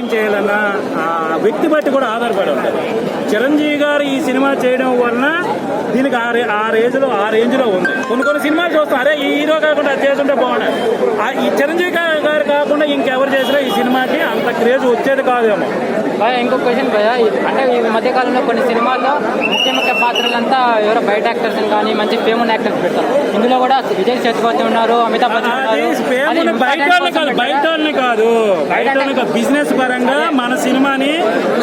ఏం చేయాలన్నా ఆ వ్యక్తి బట్టి కూడా ఆధారపడి ఉంటుంది. చిరంజీవి గారు ఈ సినిమా చేయడం వలన దీనికి ఆ రేంజ్లో ఉంది. కొన్ని సినిమాలు చూస్తాం, అరే ఈ హీరో కాకుండా అది చేస్తుంటే బాగున్నాయి. ఈ చిరంజీవి గారు కాకుండా ఇంకెవరు చేసినా ఈ సినిమాకి అంత క్రేజ్ వచ్చేది కాదేమో. ఇంకో క్వశ్చన్ భయ్యా, అంటే ఈ మధ్యకాలంలో కొన్ని సినిమాల్లో ముఖ్య పాత్రలంతా ఎవరో బయట యాక్టర్స్ కానీ మంచి ఫేమ్ ఉన్న యాక్టర్స్ పెడతారు. ఇందులో కూడా విజయ్ సేతుపతి ఉన్నారు, అమితాబ్ బచ్చన్. బయట కాదు, బిజినెస్ పరంగా మన సినిమాని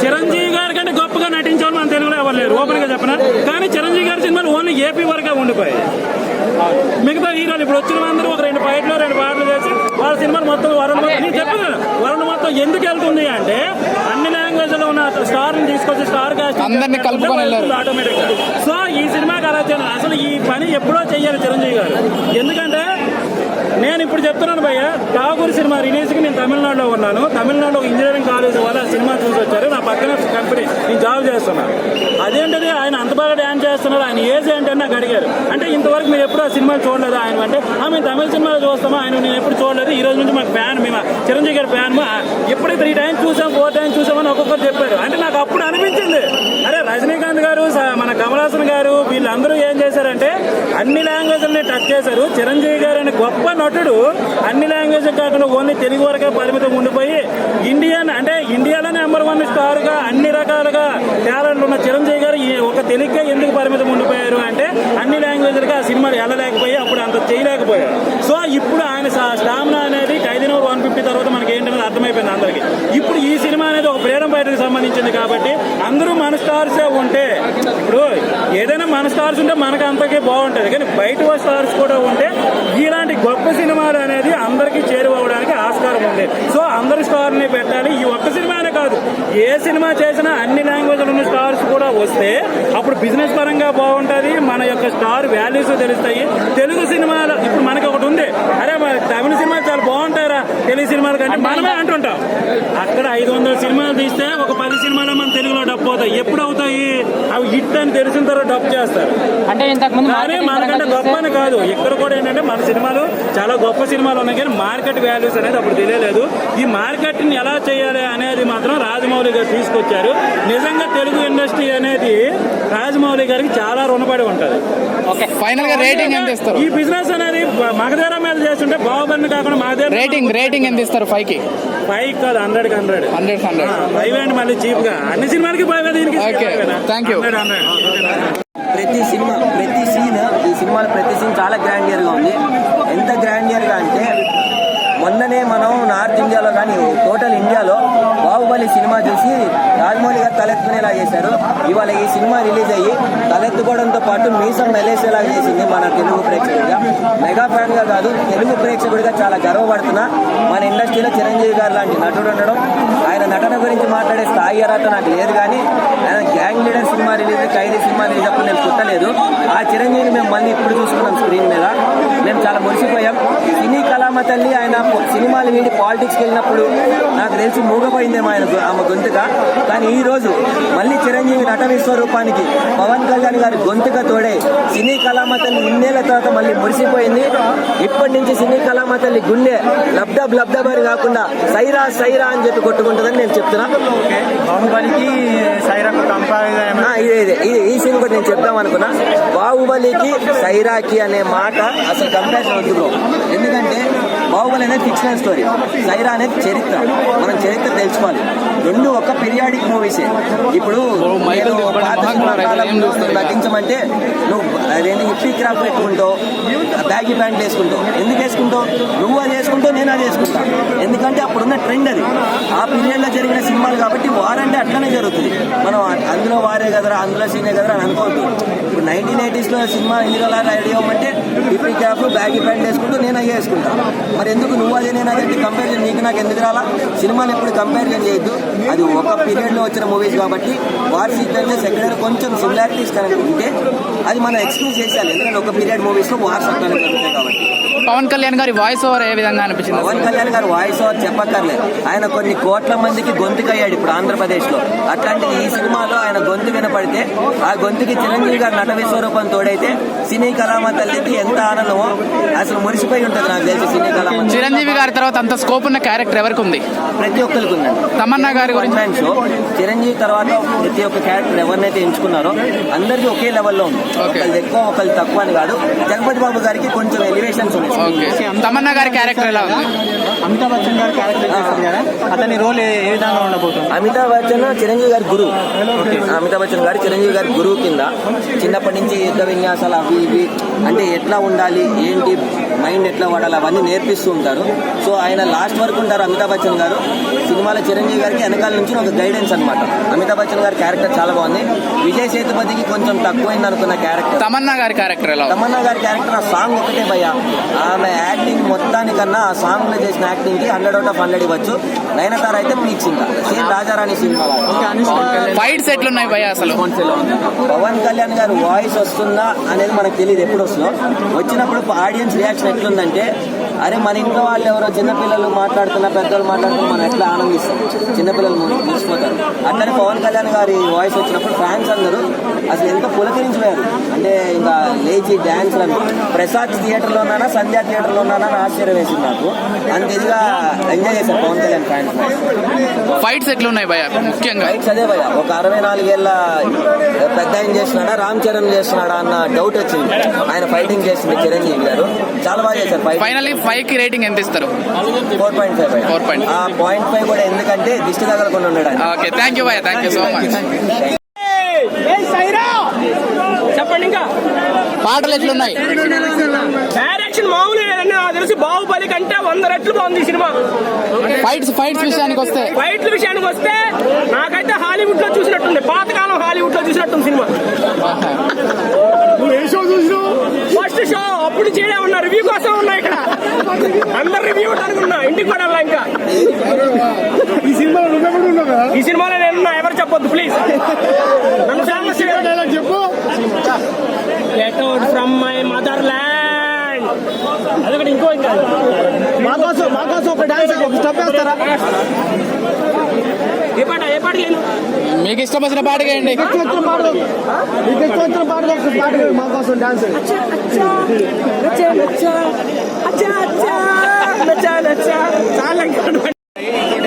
చిరంజీవి గారి కంటే గొప్పగా నటించాలి మన తెలుగులో ఎవరు లేరు, ఓపెన్ గా చెప్పిన. కానీ చిరంజీవి గారి సినిమాలు ఓన్లీ ఏపీ వరకే ఉండిపోయాయి. మిగతా హీరోలు ఇప్పుడు వచ్చిన అందరూ ఒక 2 ఫైట్లు 2 పాటలు చేసి వాళ్ళ సినిమాలు మొత్తం వరుణ్ మొత్తం ఎందుకు వెళ్తుంది అంటే అన్ని లాంగ్వేజ్ లో ఉన్న స్టార్ ని తీసుకొచ్చి స్టార్ కాస్ట్ అందరినీ కలుపుకొని ఆటోమేటిక్. సో ఈ సినిమాకి అలా చేయాలి. అసలు ఈ పని ఎప్పుడో చెయ్యాలి చిరంజీవి గారు. ఎందుకంటే నేను ఇప్పుడు చెప్తున్నాను భయ్య, ఠాగూర్ సినిమా రిలీజ్ కి నేను తమిళనాడులో ఉన్నాను. తమిళనాడులో ఇంజనీరింగ్ కాలేజ్ వాళ్ళ సినిమా చూసి వచ్చారు. నా పక్కన కంపెనీ నేను జాబ్ చేస్తున్నాను. అదేంటది ఆయన అంత బాగా డ్యాన్స్ చేస్తున్నారు, ఆయన ఏజ్ ఏంటని నాకు అడిగారు. అంటే ఇంతవరకు మీరు ఎప్పుడు ఆ సినిమాలు చూడలేదు ఆయన అంటే, మేము తమిళ సినిమాలు చూస్తామా, ఆయన నేను ఎప్పుడు చూడలేదు, ఈ రోజు నుంచి మాకు ఫ్యాన్, మేము చిరంజీవి గారి ఫ్యాన్, ఎప్పుడు 3 టైమ్స్ చూసాం 4 టైమ్స్ చూసామని ఒక్కొక్కరు చెప్పారు. అంటే నాకు అప్పుడు అనిపించింది, అరే రజనీకాంత్ గారు మన కమల్ హాసన్ గారు వీళ్ళందరూ ఏం చేశారంటే అన్ని లాంగ్వేజ్ని టచ్ చేశారు. చిరంజీవి గారు అనే గొప్ప నటుడు అన్ని లాంగ్వేజ్ కాకుండా ఓన్లీ తెలుగు వరకే పరిమితం ఉండిపోయి ఇండియాలో నెంబర్ 1 స్టార్ గా అన్ని రకాలుగా టాలెంట్ ఉన్న చిరంజీవి గారు ఒక తెలుగుగా ఎందుకు పరిమితం ఉండిపోయారు అంటే అన్ని లాంగ్వేజ్లుగా ఆ సినిమాలు వెళ్ళలేకపోయి అప్పుడు అంత చేయలేకపోయారు. సో ఇప్పుడు ఆయన స్టామినా అనేది ఖైదీ నెంబర్ 150 తర్వాత మనకి ఏంటనేది అర్థమైపోయింది అందరికి. ఇప్పుడు ఈ సినిమా అనేది ఒక ఫ్రీడమ్ ఫైటర్కి సంబంధించింది కాబట్టి అందరూ మన స్టార్సే ఉంటే, ఇప్పుడు ఏదైనా మన స్టార్స్ ఉంటే మనకు అంతకే బాగుంటుంది. కానీ బయట స్టార్స్ కూడా ఉంటే ఇలాంటి గొప్ప సినిమాలు అనేది అందరికీ చేరువవడానికి ఆస్కారం ఉంది. సో అందరి స్టార్ని పెట్టాలి. ఈ ఒక్క సినిమానే కాదు, ఏ సినిమా చేసినా అన్ని లాంగ్వేజ్లు ఉన్న స్టార్స్ కూడా వస్తే అప్పుడు బిజినెస్ పరంగా బాగుంటుంది, మన యొక్క స్టార్ వాల్యూస్ తెలుస్తాయి. తెలుగు సినిమాలు ఇప్పుడు మనకి ఒకటి ఉంది, అరే తమిళ సినిమాలు చాలా బాగుంటారా తెలుగు సినిమాలు కంటే మనమే అంటుంటాం. అక్కడ 500 సినిమాలు తీస్తే ఒక 10 సినిమాలు మన తెలుగులో డబ్బు అవుతాయి. ఎప్పుడు అవుతాయి? అవి హిట్ అని తెలిసిన తర్వాత డబ్బు చేస్తారు. అంటే ఇంతకుముందు కానీ మనకంటే గొప్ప అని కాదు, ఇక్కడ కూడా ఏంటంటే మన సినిమాలు చాలా గొప్ప సినిమాలు ఉన్నాయి కానీ మార్కెట్ వాల్యూస్ అనేది అప్పుడు తెలియలేదు. ఈ మార్కెట్ ని ఎలా చేయాలి అనేది మాత్రం రాజమౌళి గారు తీసుకొచ్చారు. నిజంగా తెలుగు ఇండస్ట్రీ అనేది రాజమౌళి గారికి చాలా రుణపడి ఉంటుంది. ఫైనల్ గా రేటింగ్ ఎంత ఇస్తారు? ఈ బిజినెస్ అనేది మగధీర మీద చేస్తుంటే బాహుబలిని కాకుండా మగధీర రేటింగ్ ఎంత ఇస్తారు? 5 కాదు 100 5 అండి. మళ్ళీ చీప్ గా అన్ని సినిమాలకి 5 దీనికి. Thank you. ప్రతి సీన్ ఈ సినిమాలో ప్రతి సీన్ చాలా గ్రాండియర్ గా ఉంది. ఎంత గ్రాండియర్ గా అంటే మొన్ననే మనం నార్త్ ఇండియాలో కానీ టోటల్ ఇండియాలో బాహుబలి సినిమా చూసి రాజమౌళి గారు తలెత్తుకునేలా చేశారు. ఇవాళ ఈ సినిమా రిలీజ్ అయ్యి తలెత్తుకోవడంతో పాటు మీసం మెలేసేలాగా చేసింది మన తెలుగు ప్రేక్షకుడిగా. మెగా ఫ్యాన్ గా కాదు, తెలుగు ప్రేక్షకుడిగా చాలా గర్వపడుతున్నా. మన ఇండస్ట్రీలో చిరంజీవి గారు లాంటి నటుడు ఉండడం, ఆయన నటన గురించి మాట్లాడే స్థాయి అర్హత నాకు లేదు. కానీ ఆయన గ్యాంగ్ లీడర్ సినిమా రిలీజ్, ఖైదీ సినిమా రిలీజ్ అప్పుడు నేను పుట్టలేదు. ఆ చిరంజీవిని మేము మళ్ళీ ఇప్పుడు చూసుకున్నాం స్క్రీన్ మీద. మేము చాలా మురిసిపోయాం. సినీ కళామ తల్లి ఆయన సినిమాలు వీడి పాలిటిక్స్కి వెళ్ళినప్పుడు నాకు తెలిసి మూగపోయిందేమో ఆమె గొంతుక. కానీ ఈ రోజు మళ్ళీ చిరంజీవి నట విశ్వరూపానికి పవన్ కళ్యాణ్ గారి గొంతుక తోడే సినీ కళామ తల్లి ఇన్నేళ్ల తర్వాత మళ్ళీ మురిసిపోయింది. ఇప్పటి నుంచి సినీ కళామ తల్లి గుండె లబ్ధబరి కాకుండా సైరా సైరా అని చెప్పి కొట్టుకుంటుందని నేను చెప్తున్నా. బాహుబలికి సైరాకు ఇదే ఈ సీన్ కూడా నేను చెప్దాం అనుకున్నా. బాహుబలికి సైరాకి అనే మాట అసలు కంపారిజన్ వద్దు. ఎందుకంటే బాహుబలి అనేది ఫిక్షనల్ స్టోరీ, సైరా అనేది చరిత్ర. మనం చరిత్ర తెలుసుకోవాలి. రెండు ఒక పీరియాడిక్ మూవీసే. ఇప్పుడు నటించమంటే నువ్వు అదేంటి హిప్పీ క్రాఫ్ట్ పెట్టుకుంటావు, బ్యాగీ ప్యాంట్లు వేసుకుంటావు. ఎందుకు వేసుకుంటావు? నువ్వు అది వేసుకుంటావు, నేను అది వేసుకుంటా. ఎందుకంటే అప్పుడున్న ట్రెండ్ అది, ఆ పీరియడ్లో జరిగిన సినిమాలు కాబట్టి వారంటే అట్లనే జరుగుతుంది. మనం అందులో వారే కదరా, అందులో సీనే కదరా అని అనుకోవద్దు. ఇప్పుడు 1980s లో సినిమా హీరోలా రెడీ అవ్వమంటే హిప్పీ క్రాఫ్ట్ బ్యాగీ ప్యాంట్ వేసుకుంటూ నేను అయ్యే వేసుకుంటాను. మరి ఎందుకు నువ్వు అదే నేను అదే కంపారిజన్ నీకు నాకు ఎందుకు రాలా? సినిమాలు ఎప్పుడు కంపారిజన్ చేయొద్దు. అది ఒక పీరియడ్ లో వచ్చిన మూవీస్ కాబట్టి వార్ సీక్వెన్సెస్ ఎక్కడైనా కొంచెం సిమిలారిటీస్ కనుక ఉంటే అది మనం ఎక్స్క్యూజ్ చేసేయాలి. ఎందుకంటే ఒక పీరియడ్ మూవీస్ లో వార్స్ జరుగుతాయి కాబట్టి. పవన్ కళ్యాణ్ గారి వాయిస్ ఓవర్ ఏ విధంగా అనిపించింది? పవన్ కళ్యాణ్ గారు వాయిస్ ఓవర్ చెప్పక్కర్లేదు. ఆయన కొన్ని కోట్ల మందికి గొంతుకయ్యాడు ఇప్పుడు ఆంధ్రప్రదేశ్ లో. అట్లాంటి ఈ సినిమాలో ఆయన గొంతు వినపడితే ఆ గొంతుకి చిరంజీవి గారు నట విశ్వరూపం తోడైతే సినీ కళామ తల్లికి ఎంత ఆనందమో అసలు మురిసిపోయి ఉంటుంది నాకు తెలిసి సినీ కళామ. చిరంజీవి గారి తర్వాత అంత స్కోప్ ఉన్న క్యారెక్టర్ ఎవరికి ఉంది? ప్రతి ఒక్కరికి ఉందండి. తమన్నా గారి గురించి చిరంజీవి తర్వాత ప్రతి ఒక్క క్యారెక్టర్ ఎవరినైతే ఎంచుకున్నారో అందరికీ ఒకే లెవెల్లో ఉంది. ఒకళ్ళు ఎక్కువ ఒకళ్ళు తక్కువ అని కాదు. జగపతి బాబు గారికి కొంచెం ఎలివేషన్స్ ఉన్నాయి. తమన్నా గారి క్యారెక్టర్ ఎలా ఉంది? అమితాబ్ బచ్చన్ గారి క్యారెక్టర్ చేశారు కదా, అతని రోల్ ఏ విధంగా ఉండబోతుంది? అమితాబ్ బచ్చన్ చిరంజీవి గారి గురువు. అమితాబ్ బచ్చన్ గారు చిరంజీవి గారి గురువు కింద చిన్నప్పటి నుంచి యుద్ధ విన్యాసాలు అవి ఇవి అంటే ఎట్లా ఉండాలి, ఏంటి మైండ్ ఎట్లా వాడాలి అవన్నీ నేర్పిస్తూ ఉంటారు. సో ఆయన లాస్ట్ వరకు ఉంటారు. అమితాబ్ బచ్చన్ గారు సినిమాలో చిరంజీవి గారికి వెనకాల నుంచి ఒక గైడెన్స్ అనమాట. అమితాబ్ బచ్చన్ గారి క్యారెక్టర్ చాలా బాగుంది. విజయ్ సేతుపతికి కొంచెం తక్కువైంది అనుకున్న క్యారెక్టర్. తమన్నా గారి క్యారెక్టర్ ఎలా? తమన్నా గారి క్యారెక్టర్ ఆ సాంగ్ ఒకటే భయ్యా. ఆమె యాక్టింగ్ మొత్తానికన్నా ఆ సాంగ్ లో చేసిన యాక్టింగ్ కి 100/100 ఇవ్వచ్చు. నయనతార అయితే పీక్స్ ఇంకా సేమ్ రాజారాణి సినిమా. ఫైట్స్ ఎట్లున్నాయి భయ్యా అసలు? పవన్ కళ్యాణ్ గారు వాయిస్ వస్తుందా అనేది మనకు తెలియదు ఎప్పుడు వస్తుందో. వచ్చినప్పుడు ఆడియన్స్ రియాక్షన్ ఎట్లుందంటే, అరే మన ఇంట్లో వాళ్ళు ఎవరో చిన్నపిల్లలు మాట్లాడుతున్నా పెద్దలు మాట్లాడుతున్నా మనం ఎట్లా ఆనందిస్తాం, చిన్నపిల్లలు మురిసిపోతారు. అట్లనే పవన్ కళ్యాణ్ గారి వాయిస్ వచ్చినప్పుడు ఫ్యాన్స్ అందరూ అసలు ఎంత పులకరించిపోయారు అంటే ఇంకా లేచి డ్యాన్స్లను. ప్రసాద్ థియేటర్లో ఉన్నానా సంధ్యా థియేటర్లో ఉన్నానా అని ఆశ్చర్యం వేసింది నాకు. అంత ఇదిగా ఎంజాయ్ చేశారు పవన్ కళ్యాణ్ ఫ్యాన్స్. ఫైట్స్ ఎట్లున్నాయి భయ్యా? ముఖ్యంగా ఫైట్స్ అదే భయ్యా. ఒక 64 ఏళ్ళ పెద్ద ఆయన చేస్తున్నాడా రామ్ చరణ్ చేస్తున్నాడా అన్న డౌట్ వచ్చింది. ఆయన ఫైటింగ్ చేసింది చిరంజీవి గారు చాలా బాగా చేశారు. ఫైనల్లీ 5 కి రేటింగ్ ఎంత ఇస్తారు? 4.5. 4.5. ఆ 0.5 కూడా ఎందుకంటే దిష్టి తగలకుండా ఉన్నాడు. ఓకే, థ్యాంక్ యూ భయ్యా, థ్యాంక్ యూ సో మచ్. చెప్పండి. ఇంకా పాటలు ఎట్లున్నాయి? డైరెక్షన్ మామూలు లేదన్నా తెలిసి బాహుబలి కంటే 100 రెట్లు బాగుంది ఈ సినిమా. ఫైట్స్ విషయానికి వస్తే ఫైట్ల విషయానికి వస్తే నాకైతే హాలీవుడ్ లో చూసినట్టుంది, పాతకాలం హాలీవుడ్ లో చూసినట్టుంది సినిమా. ఫస్ట్ షో అప్పుడు చేయడం ఉన్నా, రివ్యూ కోసం ఉన్నా ఇక్కడ అందరు రివ్యూ అనుకున్నా, ఇంటికి కూడా ఇంకా ఈ సినిమాలో నేనున్నా. ఎవరు చెప్పొద్దు ప్లీజ్. నన్ను ఫేమస్ చెప్పు. Get out from my mother land. అదొకటి ఇంకో ఇంకా మా కోసం ఒక డాన్స్ స్టెప్ వేస్తారా? ఏ పాట లేదు మీకు ఇష్టం వచ్చిన పాట వేయండి. మా కోసం డాన్స్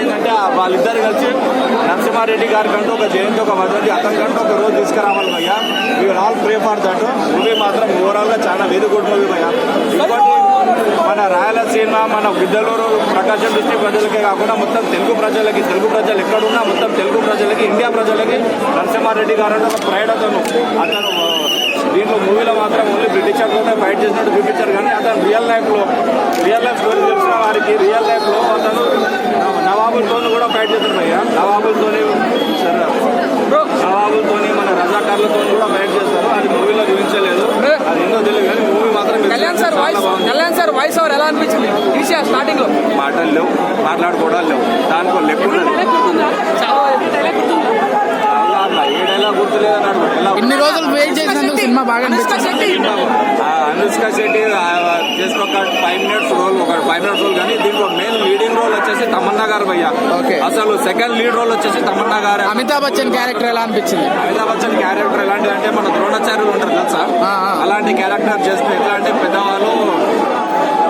ఏంటంటే వాళ్ళిద్దరు కలిసి నరసింహారెడ్డి గారి కంటూ ఒక జయంతి ఒక వదంతి అతని కంటూ ఒక రోజు తీసుకురావాలి భయ్యా. We will all pray for that. Movie మాత్రం ఓవరాల్ గా చాలా వెరీ గుడ్ మూవీ భయ్యా. ఇంకోటి మన రాయలసీమ మన విద్యలూరు ప్రకాశం డిస్ట్రిక్ట్ ప్రజలకే కాకుండా మొత్తం తెలుగు ప్రజలు ఎక్కడున్నా మొత్తం తెలుగు ప్రజలకి ఇండియా ప్రజలకి నరసింహారెడ్డి గారు అంటే ఒక ప్రైడ్. అతను దీంట్లో మూవీలో మాత్రం ఓన్లీ బ్రిటిషర్తోనే ఫైట్ చేసినట్టు చూపించారు, కానీ అతను రియల్ లైఫ్ స్టోరీ తెలిసిన వారికి రియల్ లైఫ్ లో అతను నవాబులతో కూడా ఫైట్ చేశారు భయ్యా. నవాబులతోని మన రజాకార్లతో కూడా ఫైట్ చేస్తారు. అది మూవీలో చూపించలేదు, అది ఏందో తెలియదు, కానీ మూవీ మాత్రం కళ్యాణ్ సార్ వాయిస్ ఓవర్ ఎలా అనిపించింది? స్టార్టింగ్ లో మాటలు లేవు, మాట్లాడుకోవడాలు లేవు, దానికో లెక్క ఉన్నది. ఏ డైలాగ్ గుర్తులేదన్నాడు. ఇన్ని రోజులు వెయిట్ చేసినందుకు సినిమా బాగా అనిపించింది. అనుష్క శెట్టి జస్ట్ ఒక 5 మినిట్స్ రోల్, కానీ దీంట్లో మెయిన్ లీడింగ్ రోల్ వచ్చేసి తమన్నా గారు భయ్యా. అసలు సెకండ్ లీడ్ రోల్ వచ్చేసి తమన్నా గారు. అమితాబ్ బచ్చన్ క్యారెక్టర్ ఎలా అనిపించింది? అమితాబ్ బచ్చన్ క్యారెక్టర్ ఎలాంటిది అంటే మన ద్రోణాచార్యులు ఉంటారు కదా సార్, అలాంటి క్యారెక్టర్ చేస్తే ఎట్లా అంటే పెద్దవాళ్ళు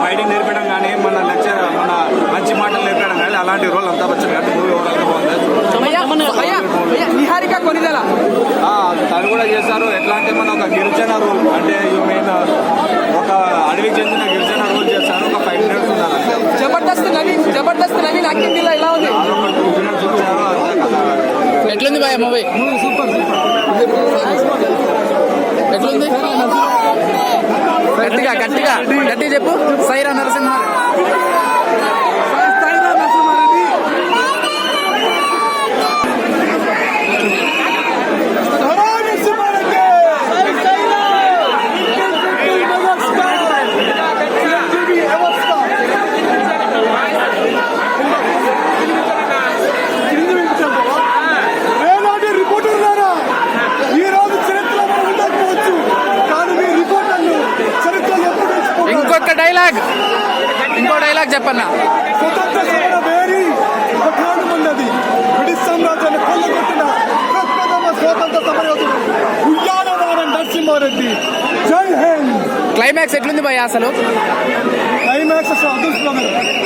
ఫైటింగ్ నేర్పడం కానీ మన మంచి మాటలు నేర్పడం కానీ అలాంటి రోల్ అమితాబ్ బచ్చన్ గారి మూవీ ఓవరాల్గా బాగుంది. నిహారిక కొనిదెల తను కూడా చేశారు. ఎట్లా అంటే మన ఒక గిరిజన రోల్ అంటే ఒక అడవికి చెందిన గిరిజన రోల్ చేశారు. ఒక 5 మినిట్స్ ఉన్నారు. జబర్దస్త్ నవీన్ యాక్టింగ్ ఎలా ఉంది? 2 మినిట్స్ వచ్చారు. ఎట్లుంది భయ్యా మూవీ? సూపర్. ఎట్లుంది? గట్టిగా చెప్పు. సైరా నరసింహారెడ్డి. రిపోర్టర్ ఈ రోజు చరిత్రలో ఉండకపోవచ్చు, ఇంకొక డైలాగ్ చెప్పన్నా. స్వతంత్ర సమర వేరి ప్రధానమంది బ్రిటిష్ సామ్రాజ్యాన్ని కొల్లగొట్టిన ప్రప్రథమ స్వాతంత్ర సమరయోధుడు ఉయ్యాలవాడ నరసింహారెడ్డి. జై హింద్. క్లైమాక్స్ ఎట్లుంది భయ్య అసలు? క్లైమాక్స్ అసలు అదృష్టంగా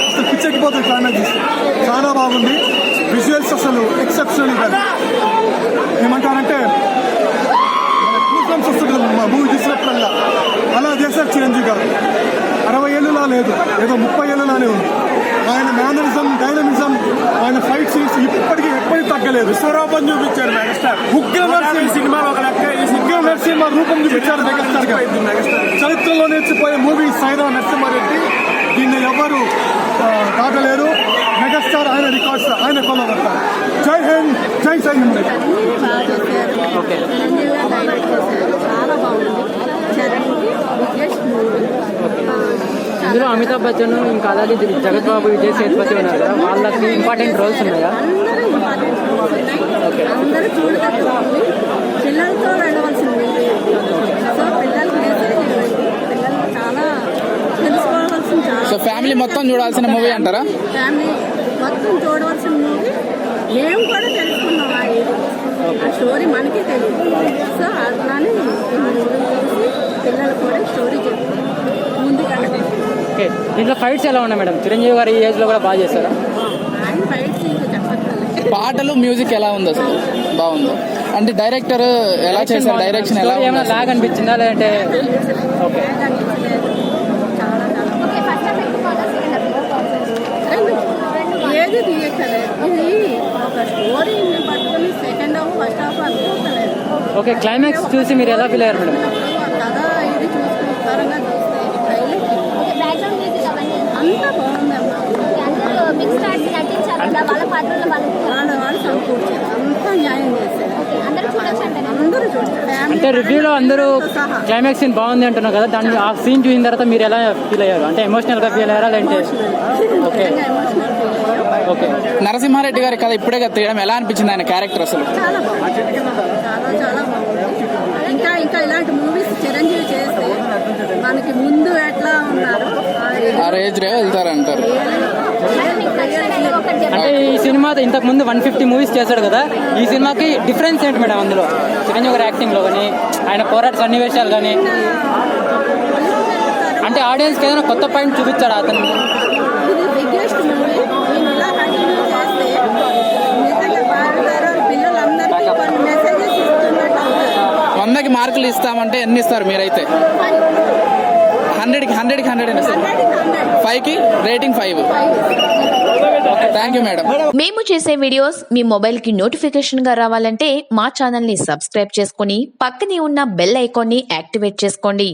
అసలు పిచ్చెక్కిపోతుంది. క్లైమాక్స్ చాలా బాగుంది. విజువల్స్ అసలు ఎక్సెప్షనల్ కాదు. ఏమంటారంటే వస్తుంది మూవీ చూసినప్పుడల్లా అలా చేశారు చిరంజీవి గారు. 60 ఏళ్ళులా లేదు, ఏదో 30 ఏళ్ళులానే ఉంది. ఆయన మేనరిజం, డైనమిజం, ఆయన ఫైట్ సీన్స్ ఇప్పటికీ ఎప్పటికీ తగ్గలేదు. విశ్వరూపం చూపించారు మెగాస్టార్. ఉగ్ర సినిమాలో ఉగ్ర నరసింహ రూపం చూపించారు మెగాస్టార్ గారు. చరిత్రలో నేర్చిపోయే మూవీ సైరా నరసింహారెడ్డి. దీన్ని ఎవరు దాటలేరు. మెగాస్టార్ ఆయన రికార్డ్స్ ఆయన కొలగొడతారు. జై హింద్, జై సై హింద్. ఇందులో అమితాబ్ బచ్చన్ ఇంకా అలాగే జగత్ బాబు, విజయ్ సేతుపతి ఉన్నారు కదా, వాళ్ళకి ఇంపార్టెంట్ రోల్స్ ఉన్నాయా? అందరూ చూడదగ్గ పిల్లలతో వెళ్ళవలసింది. సో పిల్లలకి పిల్లలు చాలా తెలుసుకోవాల్సిన సో ఫ్యామిలీ మొత్తం చూడాల్సిన మూవీ అంటారా? ఫ్యామిలీ మొత్తం చూడవలసిన మూవీ. మేము కూడా తెలుసుకున్నాం ఆ స్టోరీ మనకే తెలియదు. సో అట్లానే పిల్లలు కూడా స్టోరీ చెప్తాం ముందుగా. ఓకే, దీంట్లో ఫైట్స్ ఎలా ఉన్నాయి మేడం? చిరంజీవి గారు ఈ ఏజ్ లో కూడా బాగా చేస్తారా? ఆయన ఫైట్స్ ఇంకా చెప్పట్లేదు. పాటలు, మ్యూజిక్ ఎలా ఉంది అసలు? బాగుంది. అంటే డైరెక్టర్ ఎలా చేశారు? డైరెక్షన్ ఎలా ఏమైనా లాగ్ అనిపించిందా లేదంటే? ఓకే, ఏది తీయక్కలేదు. ఇది ఒక స్టోరీని పట్టుకుని సెకండ్ హాఫ్ ఫస్ట్ హాఫ్ అనుకోలేదు. ఓకే, క్లైమాక్స్ చూసి మీరు ఎలా ఫీల్ అయ్యారు మేడం? కథ ఇది చూసుకుని విస్తారంగా చూస్తే అంతా బాగుందమ్మా. వాళ్ళు సమకూర్చారు, అంతా న్యాయం చేశారు. అందరూ చూడాలి. అంటే రివ్యూలో అందరూ క్లైమాక్స్ సీన్ బాగుంది అంటున్నారు కదా, దాన్ని ఆ సీన్ చూసిన తర్వాత మీరు ఎలా ఫీల్ అయ్యారు? అంటే ఎమోషనల్ గా ఫీల్ అయ్యారా లేదంటే? Okay okay. నరసింహారెడ్డి గారి కథ ఇప్పుడే కదా తీయడం, ఎలా అనిపించింది ఆయన క్యారెక్టర్ అసలు? చాలా బాగుంది, చాలా చాలా బాగుంది. ఇంకా ఇంకా ఇలాంటి మూవీస్ చిరంజీవి చేస్తే మనకి ముందు ఎట్లా ఉన్నారు ఆ రేంజ్ రే వెళ్తారంటారు. అంటే ఈ సినిమా ఇంతకు ముందు 150 మూవీస్ చేశాడు కదా, ఈ సినిమాకి డిఫరెన్స్ ఏంటి మేడం? అందులో చిరంజీవి గారి యాక్టింగ్ లో కానీ, ఆయన పోరాట సన్నివేశాలు కానీ, అంటే ఆడియన్స్ కి ఏదైనా కొత్త పాయింట్ చూపించాడు అతను? ఇది బిగ్గెస్ట్ మూవీ. నేను ఇలా కంటిన్యూ చేస్తే నిజంగా బాగుంటారు. పిల్లలందరికీ కొన్ని మెసేజెస్ ఇస్తున్నట్టు అవుతారు. 100కి మార్కులు ఇస్తామంటే ఎన్ని ఇస్తారు మీరైతే? 100కి 100 5కి రేటింగ్ 5. Thank you madam. మేము చేసే వీడియోస్ మీ మొబైల్ కి నోటిఫికేషన్ గా రావాలంటే మా ఛానల్ ని సబ్స్క్రైబ్ చేసుకుని పక్కనే ఉన్న బెల్ ఐకాన్ ని యాక్టివేట్ చేసుకోండి.